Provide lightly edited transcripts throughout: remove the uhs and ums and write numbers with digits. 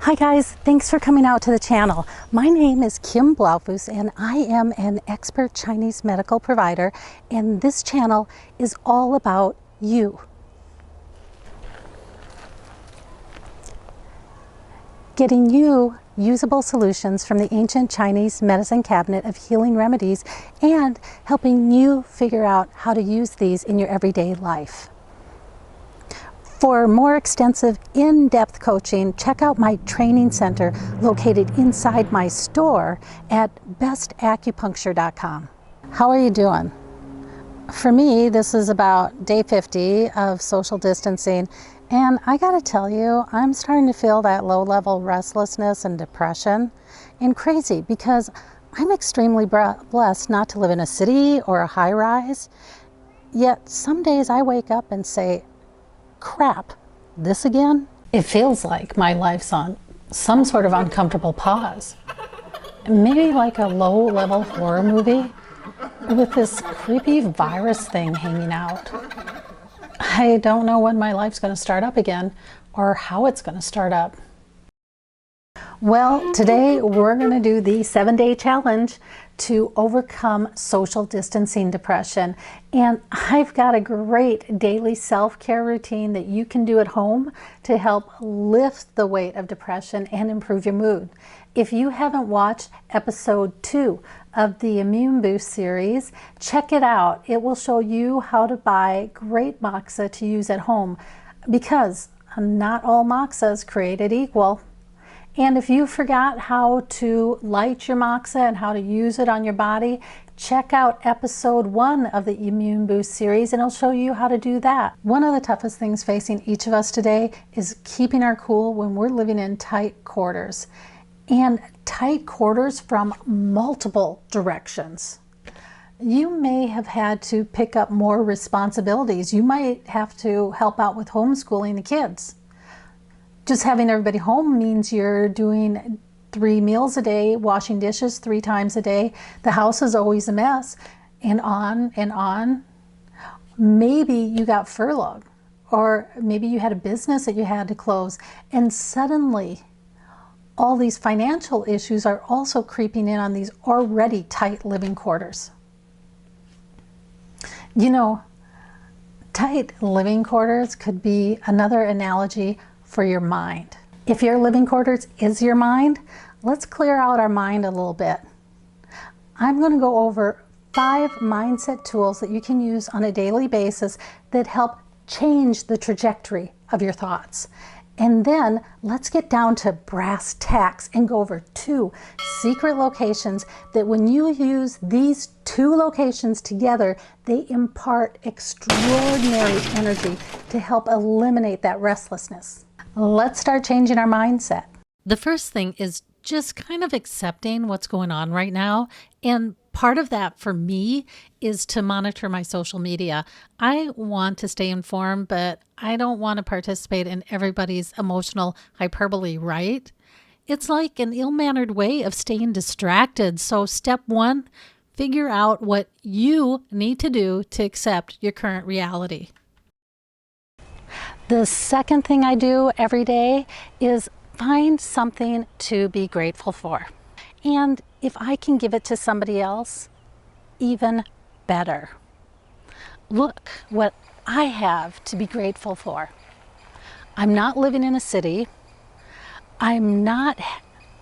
Hi guys, thanks for coming out to the channel. My name is Kim Blaufus and I am an expert Chinese medical provider, and this channel is all about you. Getting you usable solutions from the ancient Chinese medicine cabinet of healing remedies and helping you figure out how to use these in your everyday life. For more extensive, in-depth coaching, check out my training center located inside my store at bestacupuncture.com. How are you doing? For me, this is about day 50 of social distancing, and I gotta tell you, I'm starting to feel that low-level restlessness and depression, and crazy because I'm extremely blessed not to live in a city or a high-rise, yet some days I wake up and say, crap, this again? It feels like my life's on some sort of uncomfortable pause. Maybe like a low-level horror movie with this creepy virus thing hanging out. I don't know when my life's going to start up again or how it's going to start up. Well, today we're going to do the 7-day challenge to overcome social distancing depression. And I've got a great daily self-care routine that you can do at home to help lift the weight of depression and improve your mood. If you haven't watched episode 2 of the Immune Boost series, check it out. It will show you how to buy great moxa to use at home, because not all moxa is created equal. And if you forgot how to light your moxa and how to use it on your body, check out episode 1 of the Immune Boost series and it'll show you how to do that. One of the toughest things facing each of us today is keeping our cool when we're living in tight quarters. And tight quarters from multiple directions. You may have had to pick up more responsibilities. You might have to help out with homeschooling the kids. Just having everybody home means you're doing 3 meals a day, washing dishes 3 times a day. The house is always a mess, and on and on. Maybe you got furloughed, or maybe you had a business that you had to close, and suddenly all these financial issues are also creeping in on these already tight living quarters. You know, tight living quarters could be another analogy for your mind. If your living quarters is your mind, let's clear out our mind a little bit. I'm going to go over 5 mindset tools that you can use on a daily basis that help change the trajectory of your thoughts. And then let's get down to brass tacks and go over 2 secret locations that when you use these 2 locations together, they impart extraordinary energy to help eliminate that restlessness. Let's start changing our mindset. The first thing is just kind of accepting what's going on right now. And part of that for me is to monitor my social media. I want to stay informed, but I don't want to participate in everybody's emotional hyperbole, right? It's like an ill-mannered way of staying distracted. So step 1, figure out what you need to do to accept your current reality. The second thing I do every day is find something to be grateful for. And if I can give it to somebody else, even better. Look what I have to be grateful for. I'm not living in a city. I'm not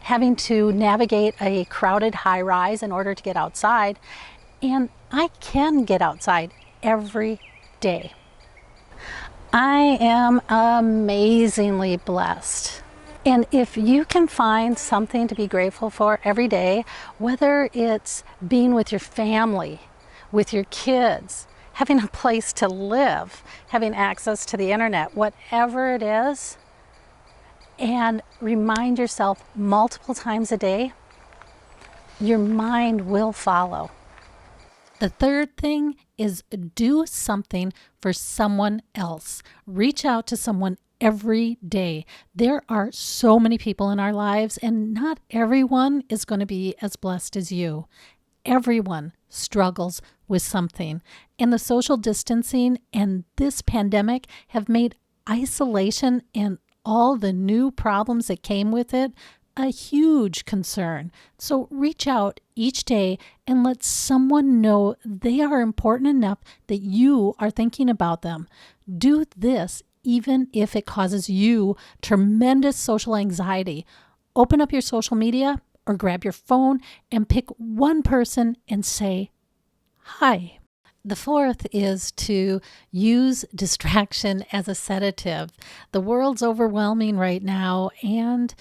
having to navigate a crowded high-rise in order to get outside. And I can get outside every day. I am amazingly blessed. And if you can find something to be grateful for every day, whether it's being with your family, with your kids, having a place to live, having access to the internet, whatever it is, and remind yourself multiple times a day, your mind will follow. The third thing is do something for someone else. Reach out to someone every day. There are so many people in our lives, and not everyone is going to be as blessed as you. Everyone struggles with something, and the social distancing and this pandemic have made isolation and all the new problems that came with it a huge concern. So reach out each day and let someone know they are important enough that you are thinking about them. Do this even if it causes you tremendous social anxiety. Open up your social media or grab your phone and pick one person and say, hi. The fourth is to use distraction as a sedative. The world's overwhelming right now, and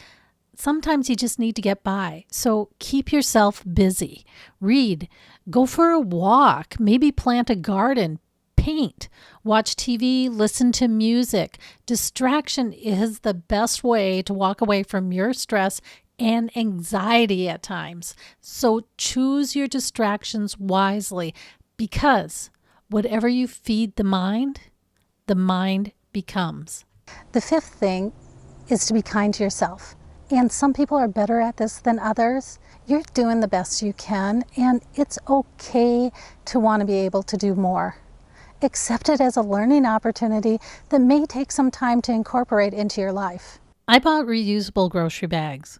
sometimes you just need to get by. So keep yourself busy. Read, go for a walk, maybe plant a garden, paint, watch TV, listen to music. Distraction is the best way to walk away from your stress and anxiety at times. So choose your distractions wisely, because whatever you feed the mind becomes. The fifth thing is to be kind to yourself. And some people are better at this than others. You're doing the best you can, and it's okay to want to be able to do more. Accept it as a learning opportunity that may take some time to incorporate into your life. I bought reusable grocery bags.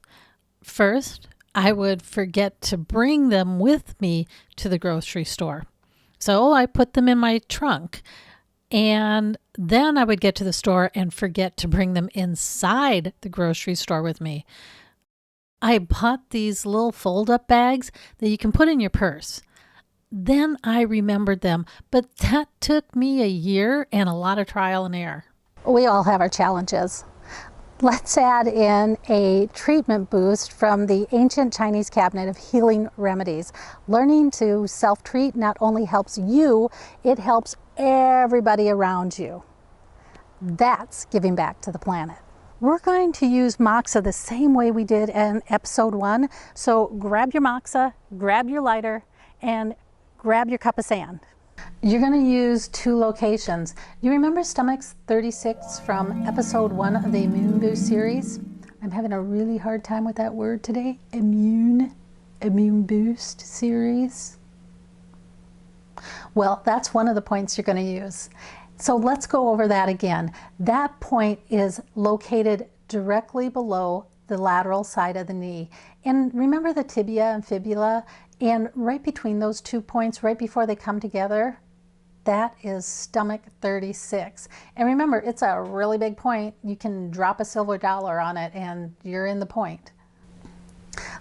First, I would forget to bring them with me to the grocery store. So I put them in my trunk, and then I would get to the store and forget to bring them inside the grocery store with me. I bought these little fold-up bags that you can put in your purse. Then I remembered them, but that took me a year and a lot of trial and error. We all have our challenges. Let's add in a treatment boost from the ancient Chinese cabinet of healing remedies. Learning to self-treat not only helps you, it helps everybody around you. That's giving back to the planet. We're going to use moxa the same way we did in episode 1. So grab your moxa, grab your lighter, and grab your cup of sand. You're going to use 2 locations. You remember stomachs 36 from episode 1 of the Immune Boost series? I'm having a really hard time with that word today. Immune Boost series. Well, that's one of the points you're going to use. So let's go over that again. That point is located directly below the lateral side of the knee. And remember the tibia and fibula? And right between those 2 points, right before they come together, that is stomach 36. And remember, it's a really big point. You can drop a silver dollar on it and you're in the point.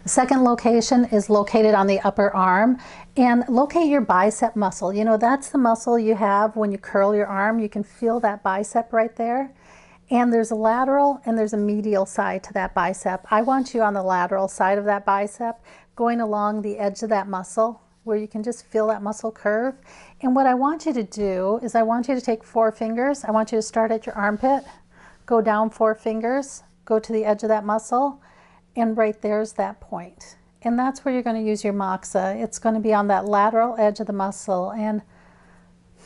The second location is located on the upper arm, and locate your bicep muscle. You know, that's the muscle you have when you curl your arm. You can feel that bicep right there. And there's a lateral and there's a medial side to that bicep. I want you on the lateral side of that bicep, going along the edge of that muscle where you can just feel that muscle curve. And what I want you to do is I want you to take 4 fingers. I want you to start at your armpit, go down 4 fingers, go to the edge of that muscle, and right there's that point. And that's where you're going to use your moxa. It's going to be on that lateral edge of the muscle. And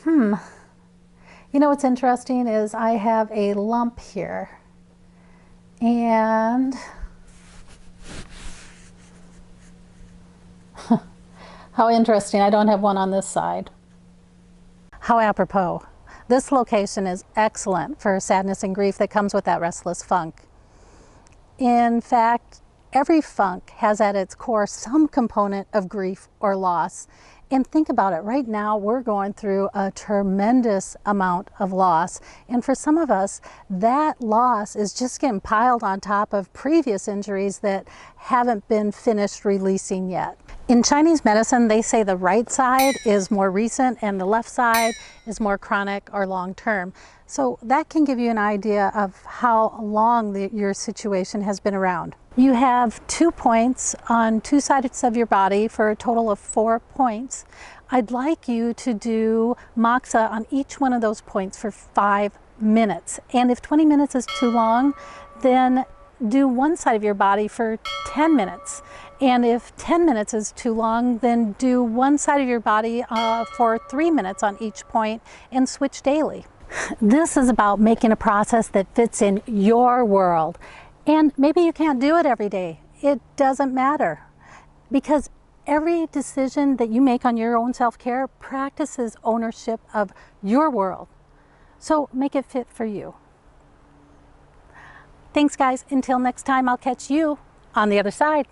you know what's interesting is I have a lump here. And how interesting, I don't have one on this side. How apropos. This location is excellent for sadness and grief that comes with that restless funk. In fact, every funk has at its core some component of grief or loss. And think about it, right now we're going through a tremendous amount of loss. And for some of us, that loss is just getting piled on top of previous injuries that haven't been finished releasing yet. In Chinese medicine, they say the right side is more recent and the left side is more chronic or long-term. So that can give you an idea of how long your situation has been around. You have 2 points on 2 sides of your body for a total of 4 points. I'd like you to do moxa on each one of those points for 5 minutes. And if 20 minutes is too long, then do one side of your body for 10 minutes. And if 10 minutes is too long, then do one side of your body for 3 minutes on each point and switch daily. This is about making a process that fits in your world. And maybe you can't do it every day. It doesn't matter, because every decision that you make on your own self-care practices ownership of your world. So make it fit for you. Thanks, guys. Until next time, I'll catch you on the other side.